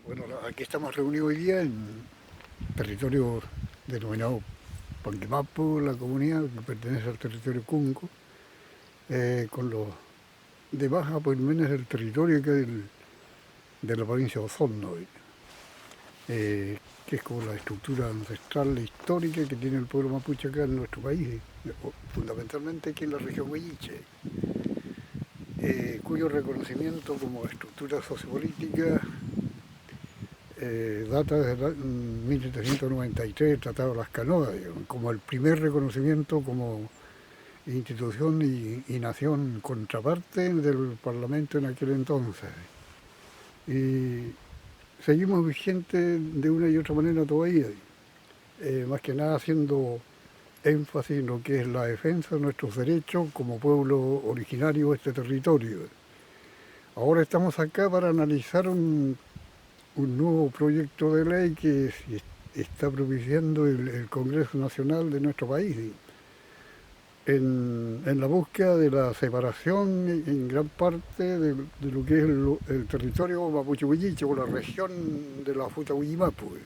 Bueno, aquí estamos reunidos hoy día en territorio denominado Panquimapu, la comunidad que pertenece al territorio Cunco, con los demás apuilmenes del territorio de la provincia de Osorno, que es como la estructura ancestral e histórica que tiene el pueblo mapuche acá en nuestro país, fundamentalmente aquí en la región Huilliche, cuyo reconocimiento como estructura sociopolítica data desde 1793, el Tratado de las Canoas, digamos, como el primer reconocimiento como institución y nación contraparte del Parlamento en aquel entonces. Y seguimos vigentes de una y otra manera todavía, más que nada haciendo énfasis en lo que es la defensa de nuestros derechos como pueblo originario de este territorio. Ahora estamos acá para analizar un nuevo proyecto de ley que está propiciando el Congreso Nacional de nuestro país en la búsqueda de la separación en gran parte de lo que es el territorio mapuche-huilliche o la región de la Futa-Huillimapu.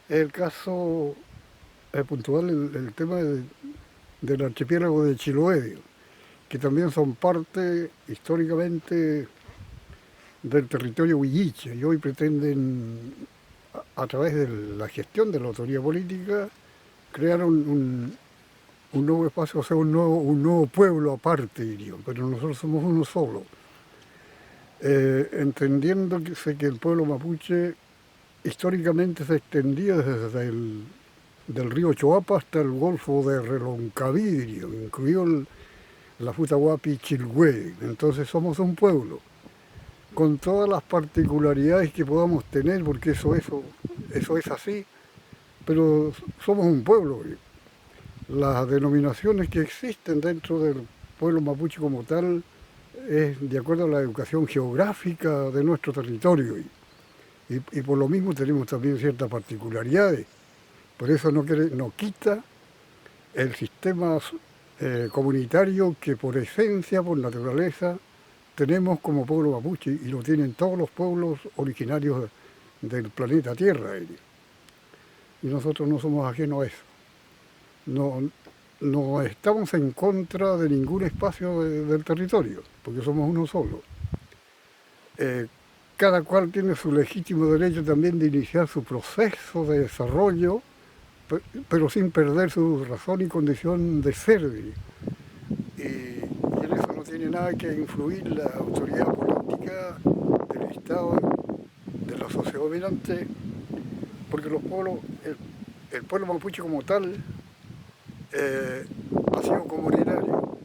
Es el caso puntual el tema del archipiélago de Chiloé, que también son parte históricamente del territorio huilliche y hoy pretenden, a través de la gestión de la autoridad política, crear un nuevo espacio, o sea, un nuevo pueblo aparte, diría, pero nosotros somos uno solo. Entendiendo que el pueblo mapuche históricamente se extendía desde del río Choapa hasta el golfo de Reloncaví, incluido la Futahuapi Chilhue. Entonces somos un pueblo con todas las particularidades que podamos tener, porque eso es así, pero somos un pueblo. Las denominaciones que existen dentro del pueblo mapuche como tal es de acuerdo a la educación geográfica de nuestro territorio y por lo mismo tenemos también ciertas particularidades. Por eso no quita el sistema comunitario que por esencia, por naturaleza, tenemos como pueblo mapuche y lo tienen todos los pueblos originarios del planeta Tierra. Y nosotros no somos ajenos a eso. No estamos en contra de ningún espacio del territorio, porque somos uno solo. Cada cual tiene su legítimo derecho también de iniciar su proceso de desarrollo, pero sin perder su razón y condición de ser. Y en eso no tiene nada que influir la autoridad política del Estado, de la sociedad dominante, porque el pueblo mapuche como tal ha sido comunitario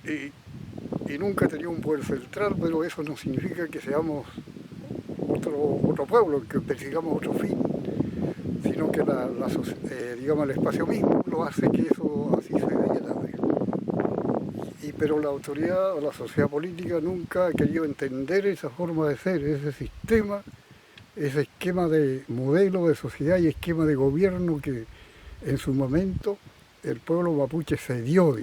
y nunca ha tenido un poder central, pero eso no significa que seamos otro pueblo, que persigamos otro fin, sino que digamos, el espacio mismo lo hace que eso así se dé. Pero la autoridad o la sociedad política nunca ha querido entender esa forma de ser, ese sistema, ese esquema de modelo de sociedad y esquema de gobierno que en su momento el pueblo mapuche se dio,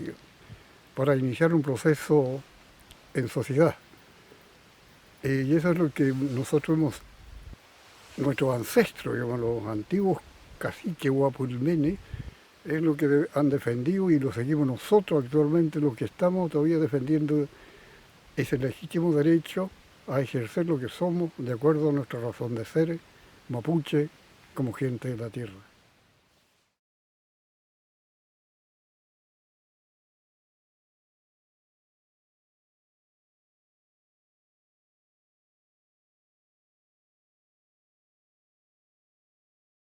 para iniciar un proceso en sociedad. Y eso es lo que nuestros ancestros, digamos, los antiguos caciques o apulmenes, es lo que han defendido y lo seguimos nosotros actualmente, los que estamos todavía defendiendo ese legítimo derecho a ejercer lo que somos de acuerdo a nuestra razón de ser, mapuche, como gente de la tierra.